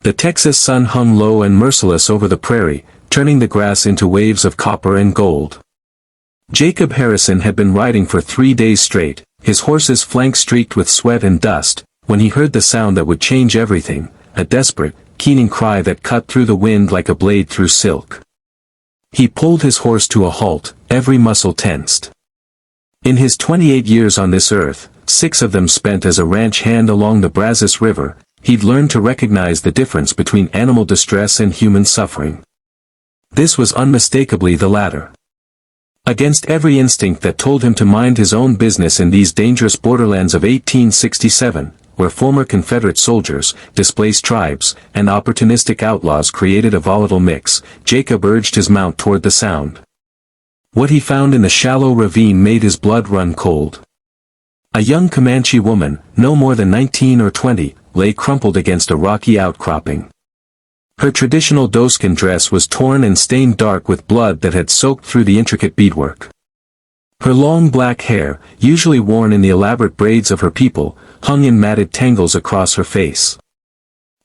The Texas sun hung low and merciless over the prairie, turning the grass into waves of copper and gold. Jacob Harrison had been riding for 3 days straight, his horse's flanks streaked with sweat and dust, when he heard the sound that would change everything, a desperate, keening cry that cut through the wind like a blade through silk. He pulled his horse to a halt, every muscle tensed. In his 28 years on this earth, 6 of them spent as a ranch hand along the Brazos River, he'd learned to recognize the difference between animal distress and human suffering. This was unmistakably the latter. Against every instinct that told him to mind his own business in these dangerous borderlands of 1867, where former Confederate soldiers, displaced tribes, and opportunistic outlaws created a volatile mix, Jacob urged his mount toward the sound. What he found in the shallow ravine made his blood run cold. A young Comanche woman, no more than 19 or 20, lay crumpled against a rocky outcropping. Her traditional doeskin dress was torn and stained dark with blood that had soaked through the intricate beadwork. Her long black hair, usually worn in the elaborate braids of her people, hung in matted tangles across her face.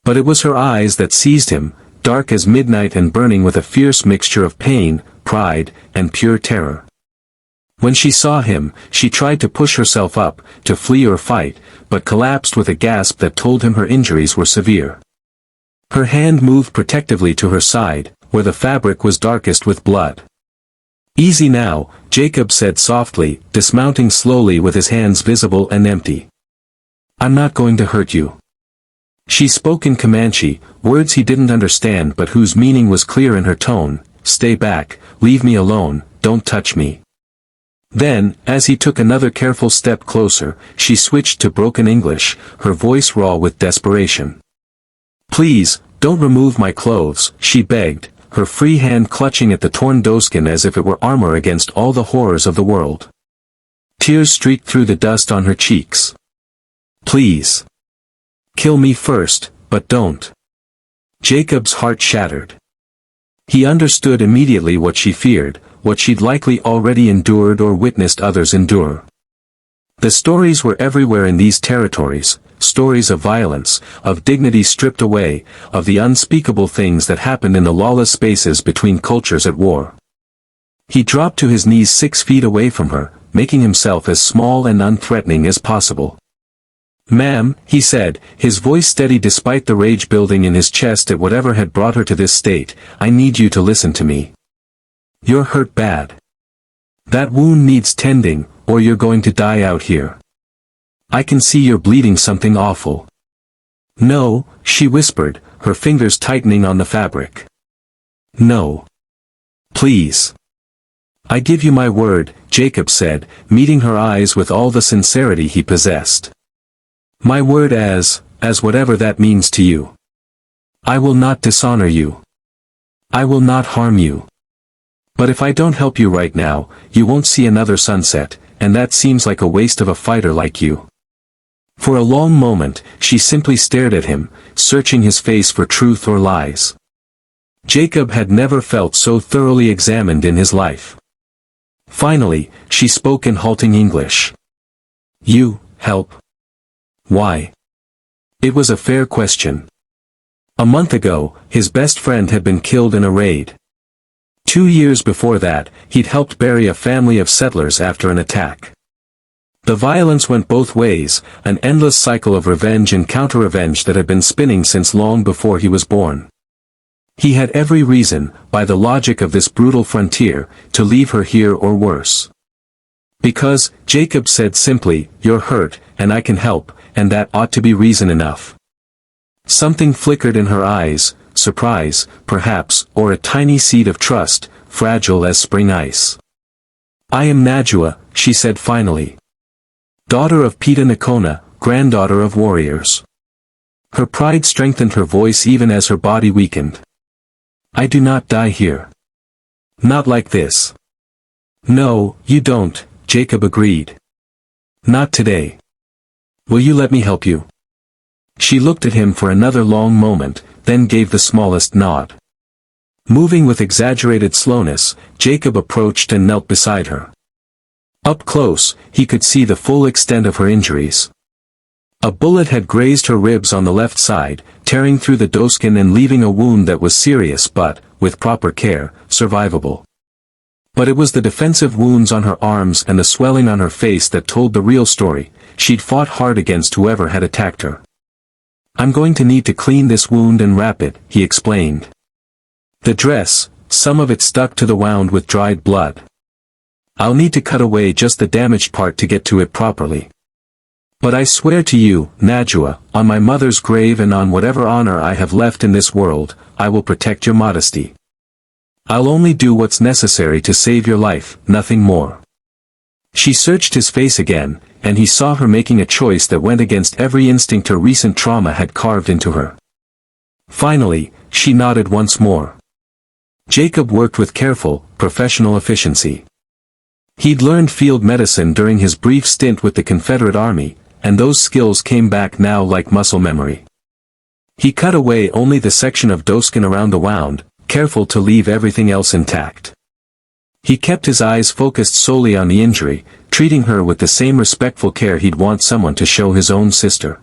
But it was her eyes that seized him, dark as midnight and burning with a fierce mixture of pain, pride, and pure terror. When she saw him, she tried to push herself up, to flee or fight, but collapsed with a gasp that told him her injuries were severe. Her hand moved protectively to her side, where the fabric was darkest with blood. "Easy now," Jacob said softly, dismounting slowly with his hands visible and empty. "I'm not going to hurt you." She spoke in Comanche, words he didn't understand but whose meaning was clear in her tone. "Stay back, leave me alone, don't touch me." Then, as he took another careful step closer, she switched to broken English, her voice raw with desperation. "Please, don't remove my clothes," she begged, her free hand clutching at the torn doeskin as if it were armor against all the horrors of the world. Tears streaked through the dust on her cheeks. "Please. Kill me first, but don't." Jacob's heart shattered. He understood immediately what she feared, what she'd likely already endured or witnessed others endure. The stories were everywhere in these territories, stories of violence, of dignity stripped away, of the unspeakable things that happened in the lawless spaces between cultures at war. He dropped to his knees 6 feet away from her, making himself as small and unthreatening as possible. "Ma'am," he said, his voice steady despite the rage building in his chest at whatever had brought her to this state, "I need you to listen to me. You're hurt bad. That wound needs tending, or you're going to die out here. I can see you're bleeding something awful." "No," she whispered, her fingers tightening on the fabric. "No. Please." "I give you my word," Jacob said, meeting her eyes with all the sincerity he possessed. "My word as whatever that means to you. I will not dishonor you. I will not harm you. But if I don't help you right now, you won't see another sunset, and that seems like a waste of a fighter like you." For a long moment, she simply stared at him, searching his face for truth or lies. Jacob had never felt so thoroughly examined in his life. Finally, she spoke in halting English. "You, help? Why?" It was a fair question. A month ago, his best friend had been killed in a raid. 2 years before that, he'd helped bury a family of settlers after an attack. The violence went both ways, an endless cycle of revenge and counter-revenge that had been spinning since long before he was born. He had every reason, by the logic of this brutal frontier, to leave her here or worse. "Because," Jacob said simply, "you're hurt, and I can help, and that ought to be reason enough." Something flickered in her eyes, surprise, perhaps, or a tiny seed of trust, fragile as spring ice. "I am Najua," she said finally. "Daughter of Pita Nakona, granddaughter of warriors." Her pride strengthened her voice even as her body weakened. "I do not die here. Not like this." "No, you don't," Jacob agreed. "Not today. Will you let me help you?" She looked at him for another long moment, then gave the smallest nod. Moving with exaggerated slowness, Jacob approached and knelt beside her. Up close, he could see the full extent of her injuries. A bullet had grazed her ribs on the left side, tearing through the doeskin and leaving a wound that was serious but, with proper care, survivable. But it was the defensive wounds on her arms and the swelling on her face that told the real story. She'd fought hard against whoever had attacked her. "I'm going to need to clean this wound and wrap it," he explained. "The dress, some of it stuck to the wound with dried blood. I'll need to cut away just the damaged part to get to it properly. But I swear to you, Najwa, on my mother's grave and on whatever honor I have left in this world, I will protect your modesty. I'll only do what's necessary to save your life, nothing more." She searched his face again, and he saw her making a choice that went against every instinct her recent trauma had carved into her. Finally, she nodded once more. Jacob worked with careful, professional efficiency. He'd learned field medicine during his brief stint with the Confederate Army, and those skills came back now like muscle memory. He cut away only the section of doeskin around the wound, careful to leave everything else intact. He kept his eyes focused solely on the injury, treating her with the same respectful care he'd want someone to show his own sister.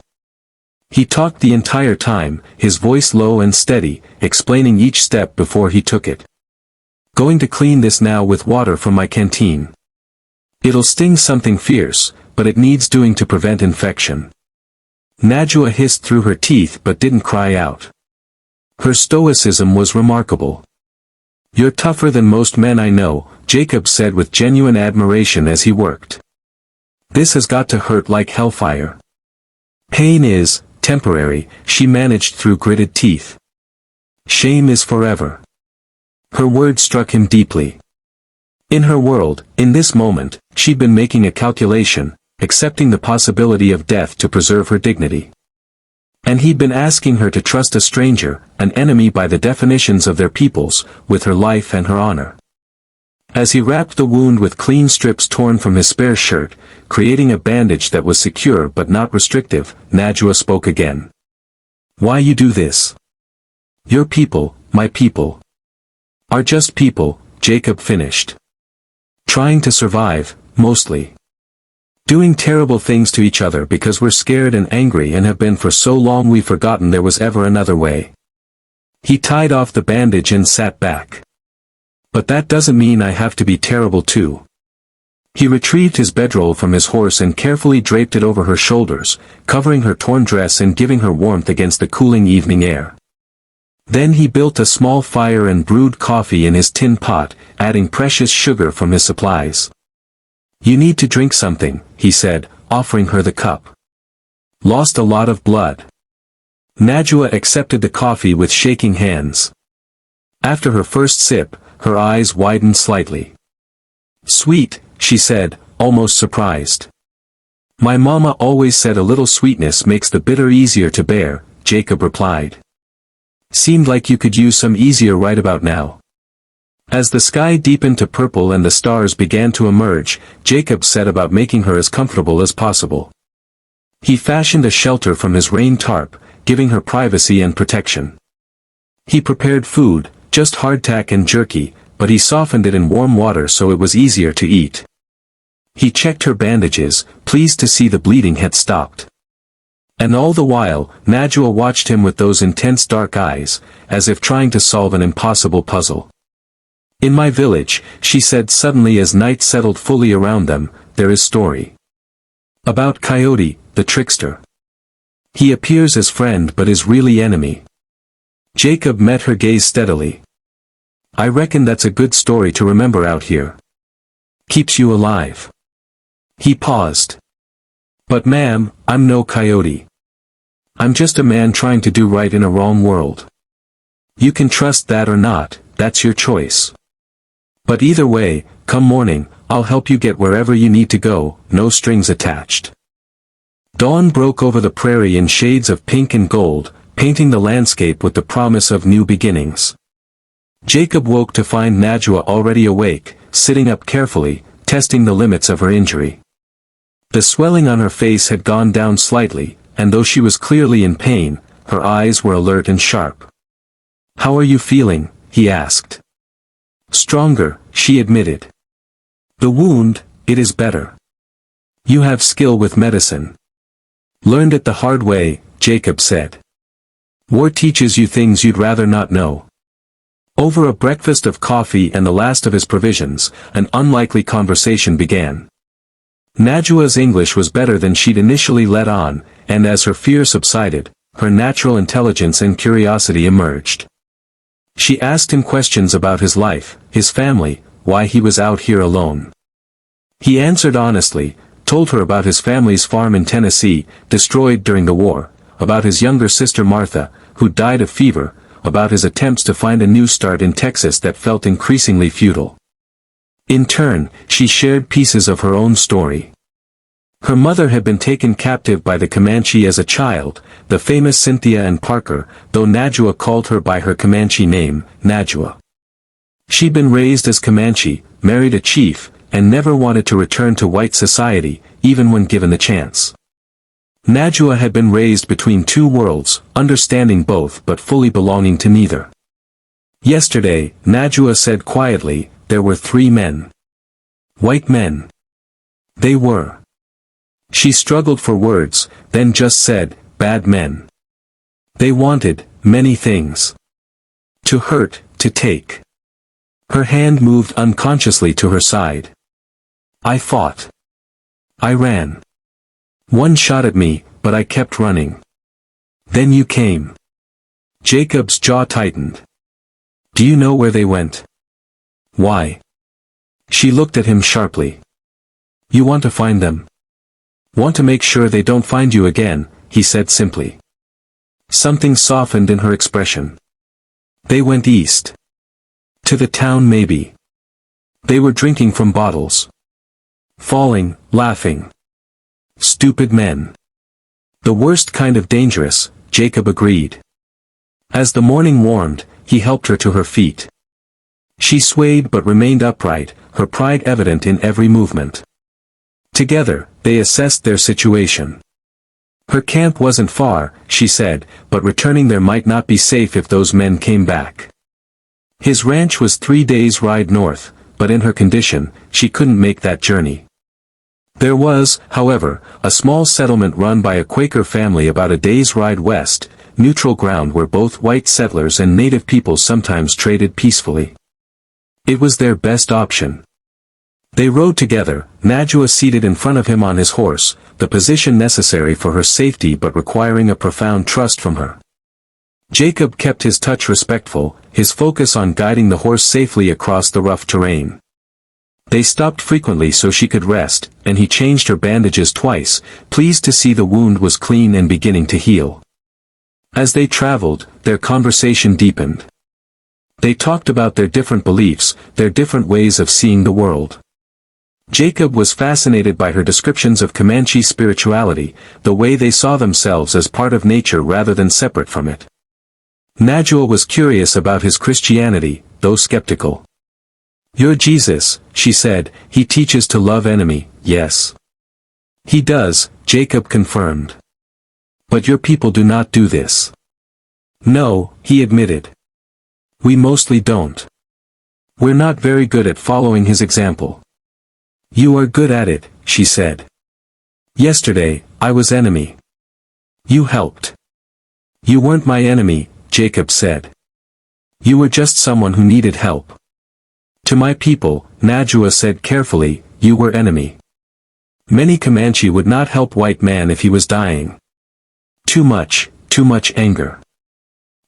He talked the entire time, his voice low and steady, explaining each step before he took it. "Going to clean this now with water from my canteen. It'll sting something fierce, but it needs doing to prevent infection." Najwa hissed through her teeth but didn't cry out. Her stoicism was remarkable. "You're tougher than most men I know," Jacob said with genuine admiration as he worked. "This has got to hurt like hellfire." "Pain is temporary," she managed through gritted teeth. "Shame is forever." Her words struck him deeply. In her world, in this moment, she'd been making a calculation, accepting the possibility of death to preserve her dignity. And he'd been asking her to trust a stranger, an enemy by the definitions of their peoples, with her life and her honor. As he wrapped the wound with clean strips torn from his spare shirt, creating a bandage that was secure but not restrictive, Najwa spoke again. "Why you do this? Your people, my people, are just people," Jacob finished. "Trying to survive, mostly. Doing terrible things to each other because we're scared and angry and have been for so long we've forgotten there was ever another way." He tied off the bandage and sat back. "But that doesn't mean I have to be terrible too." He retrieved his bedroll from his horse and carefully draped it over her shoulders, covering her torn dress and giving her warmth against the cooling evening air. Then he built a small fire and brewed coffee in his tin pot, adding precious sugar from his supplies. "You need to drink something," he said, offering her the cup. "Lost a lot of blood." Najwa accepted the coffee with shaking hands. After her first sip, her eyes widened slightly. "Sweet," she said, almost surprised. "My mama always said a little sweetness makes the bitter easier to bear," Jacob replied. "Seemed like you could use some easier right about now." As the sky deepened to purple and the stars began to emerge, Jacob set about making her as comfortable as possible. He fashioned a shelter from his rain tarp, giving her privacy and protection. He prepared food, just hardtack and jerky, but he softened it in warm water so it was easier to eat. He checked her bandages, pleased to see the bleeding had stopped. And all the while, Najwa watched him with those intense dark eyes, as if trying to solve an impossible puzzle. "In my village," she said suddenly as night settled fully around them, "there is story. About Coyote, the trickster. He appears as friend but is really enemy." Jacob met her gaze steadily. "I reckon that's a good story to remember out here. Keeps you alive." He paused. "But ma'am, I'm no coyote. I'm just a man trying to do right in a wrong world. You can trust that or not, that's your choice. But either way, come morning, I'll help you get wherever you need to go, no strings attached." Dawn broke over the prairie in shades of pink and gold, painting the landscape with the promise of new beginnings. Jacob woke to find Najwa already awake, sitting up carefully, testing the limits of her injury. The swelling on her face had gone down slightly, and though she was clearly in pain, her eyes were alert and sharp. "How are you feeling?" he asked. "Stronger," she admitted. "The wound, it is better. You have skill with medicine." Learned it the hard way, Jacob said. War teaches you things you'd rather not know. Over a breakfast of coffee and the last of his provisions, an unlikely conversation began. Najua's English was better than she'd initially let on, and as her fear subsided, her natural intelligence and curiosity emerged. She asked him questions about his life, his family, why he was out here alone. He answered honestly, told her about his family's farm in Tennessee, destroyed during the war, about his younger sister Martha, who died of fever, about his attempts to find a new start in Texas that felt increasingly futile. In turn, she shared pieces of her own story. Her mother had been taken captive by the Comanche as a child, the famous Cynthia and Parker, though Najua called her by her Comanche name, Najua. She'd been raised as Comanche, married a chief, and never wanted to return to white society, even when given the chance. Najua had been raised between two worlds, understanding both but fully belonging to neither. Yesterday, Najua said quietly, there were 3 men. White men. They were. She struggled for words, then just said, bad men. They wanted, many things. To hurt, to take. Her hand moved unconsciously to her side. I fought. I ran. One shot at me, but I kept running. Then you came. Jacob's jaw tightened. Do you know where they went? Why? She looked at him sharply. You want to find them? Want to make sure they don't find you again, he said simply. Something softened in her expression. They went east. To the town maybe. They were drinking from bottles. Falling, laughing. Stupid men. The worst kind of dangerous, Jacob agreed. As the morning warmed, he helped her to her feet. She swayed but remained upright, her pride evident in every movement. Together, they assessed their situation. Her camp wasn't far, she said, but returning there might not be safe if those men came back. His ranch was 3 days' ride north, but in her condition, she couldn't make that journey. There was, however, a small settlement run by a Quaker family about a day's ride west, neutral ground where both white settlers and native people sometimes traded peacefully. It was their best option. They rode together, Najua seated in front of him on his horse, the position necessary for her safety but requiring a profound trust from her. Jacob kept his touch respectful, his focus on guiding the horse safely across the rough terrain. They stopped frequently so she could rest, and he changed her bandages twice, pleased to see the wound was clean and beginning to heal. As they traveled, their conversation deepened. They talked about their different beliefs, their different ways of seeing the world. Jacob was fascinated by her descriptions of Comanche spirituality, the way they saw themselves as part of nature rather than separate from it. Najua was curious about his Christianity, though skeptical. Your Jesus, she said, he teaches to love enemy, yes. He does, Jacob confirmed. But your people do not do this. No, he admitted. We mostly don't. We're not very good at following his example. You are good at it, she said. Yesterday, I was enemy. You helped. You weren't my enemy, Jacob said. You were just someone who needed help. To my people, Najua said carefully, you were enemy. Many Comanche would not help white man if he was dying. Too much anger.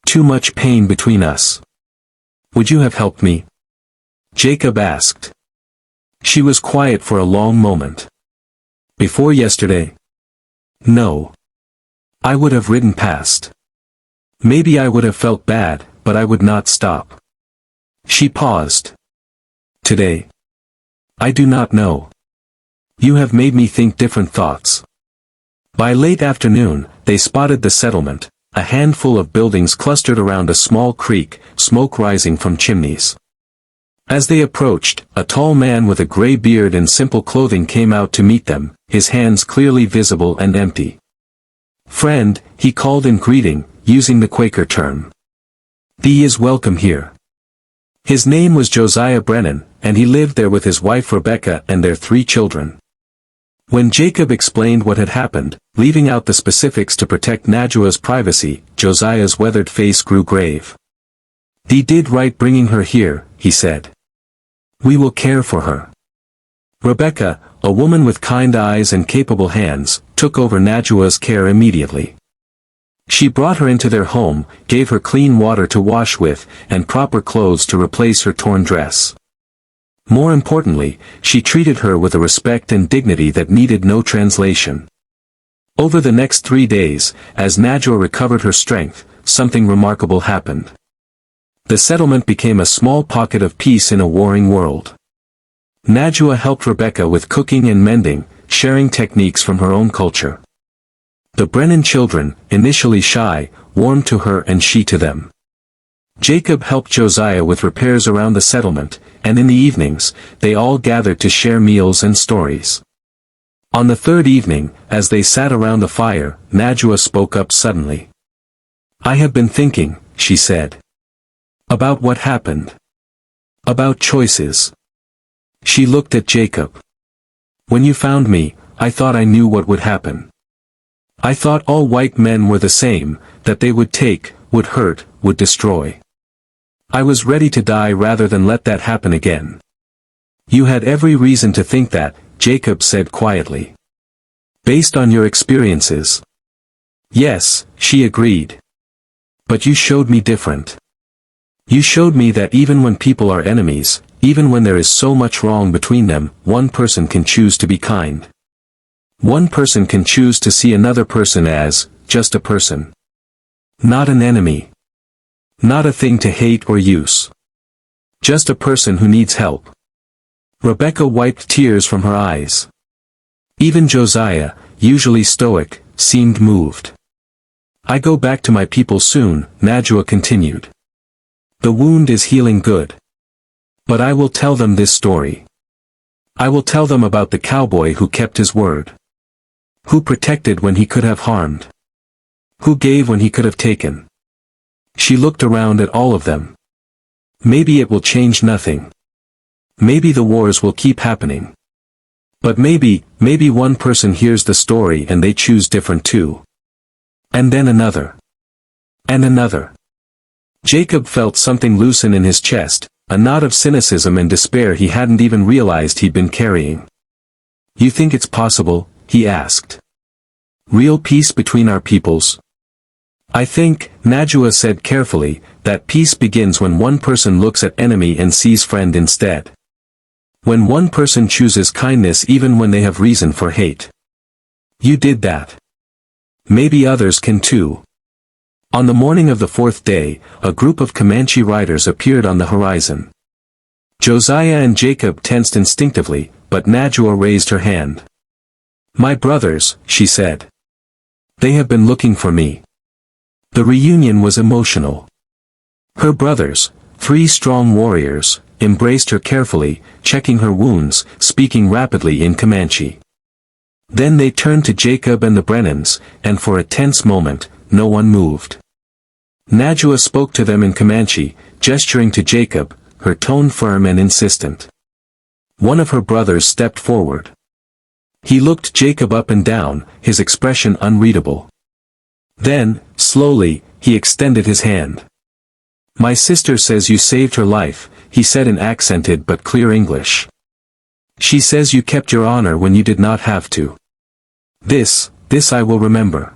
Too much pain between us. Would you have helped me? Jacob asked. She was quiet for a long moment. Before yesterday? No. I would have ridden past. Maybe I would have felt bad, but I would not stop. She paused. Today? I do not know. You have made me think different thoughts. By late afternoon, they spotted the settlement, a handful of buildings clustered around a small creek, smoke rising from chimneys. As they approached, a tall man with a gray beard and simple clothing came out to meet them, his hands clearly visible and empty. Friend, he called in greeting, using the Quaker term. Thee is welcome here. His name was Josiah Brennan, and he lived there with his wife Rebecca and their 3 children. When Jacob explained what had happened, leaving out the specifics to protect Najua's privacy, Josiah's weathered face grew grave. "Thee did right bringing her here," he said. "We will care for her." Rebecca, a woman with kind eyes and capable hands, took over Najua's care immediately. She brought her into their home, gave her clean water to wash with, and proper clothes to replace her torn dress. More importantly, she treated her with a respect and dignity that needed no translation. Over the next 3 days, as Najua recovered her strength, something remarkable happened. The settlement became a small pocket of peace in a warring world. Najua helped Rebecca with cooking and mending, sharing techniques from her own culture. The Brennan children, initially shy, warmed to her and she to them. Jacob helped Josiah with repairs around the settlement, and in the evenings, they all gathered to share meals and stories. On the third evening, as they sat around the fire, Najua spoke up suddenly. "I have been thinking," she said. "About what happened. About choices." She looked at Jacob. "When you found me, I thought I knew what would happen. I thought all white men were the same, that they would take, would hurt, would destroy. I was ready to die rather than let that happen again." "You had every reason to think that," Jacob said quietly. "Based on your experiences." "Yes," she agreed. "But you showed me different. You showed me that even when people are enemies, even when there is so much wrong between them, one person can choose to be kind. One person can choose to see another person as, just a person. Not an enemy. Not a thing to hate or use. Just a person who needs help." Rebecca wiped tears from her eyes. Even Josiah, usually stoic, seemed moved. "I go back to my people soon," Najua continued. "The wound is healing good. But I will tell them this story. I will tell them about the cowboy who kept his word. Who protected when he could have harmed. Who gave when he could have taken." She looked around at all of them. "Maybe it will change nothing. Maybe the wars will keep happening. But maybe one person hears the story and they choose different too. And then another. And another." Jacob felt something loosen in his chest, a knot of cynicism and despair he hadn't even realized he'd been carrying. "You think it's possible?" he asked. "Real peace between our peoples?" "I think," Najua said carefully, "that peace begins when one person looks at enemy and sees friend instead. When one person chooses kindness even when they have reason for hate. You did that. Maybe others can too." On the morning of the fourth day, a group of Comanche riders appeared on the horizon. Josiah and Jacob tensed instinctively, but Najua raised her hand. "My brothers," she said. "They have been looking for me." The reunion was emotional. Her brothers, 3 strong warriors, embraced her carefully, checking her wounds, speaking rapidly in Comanche. Then they turned to Jacob and the Brennans, and for a tense moment, no one moved. Najua spoke to them in Comanche, gesturing to Jacob, her tone firm and insistent. One of her brothers stepped forward. He looked Jacob up and down, his expression unreadable. Then, slowly, he extended his hand. "My sister says you saved her life," he said in accented but clear English. "She says you kept your honor when you did not have to. This I will remember."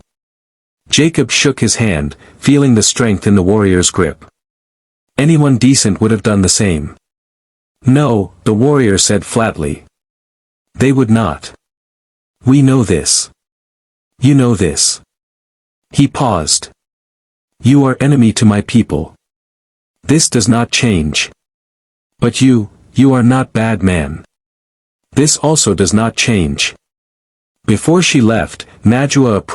Jacob shook his hand, feeling the strength in the warrior's grip. "Anyone decent would have done the same." "No," the warrior said flatly. "They would not. We know this. You know this." He paused. "You are enemy to my people. This does not change. But you are not bad man. This also does not change." Before she left, Najua approached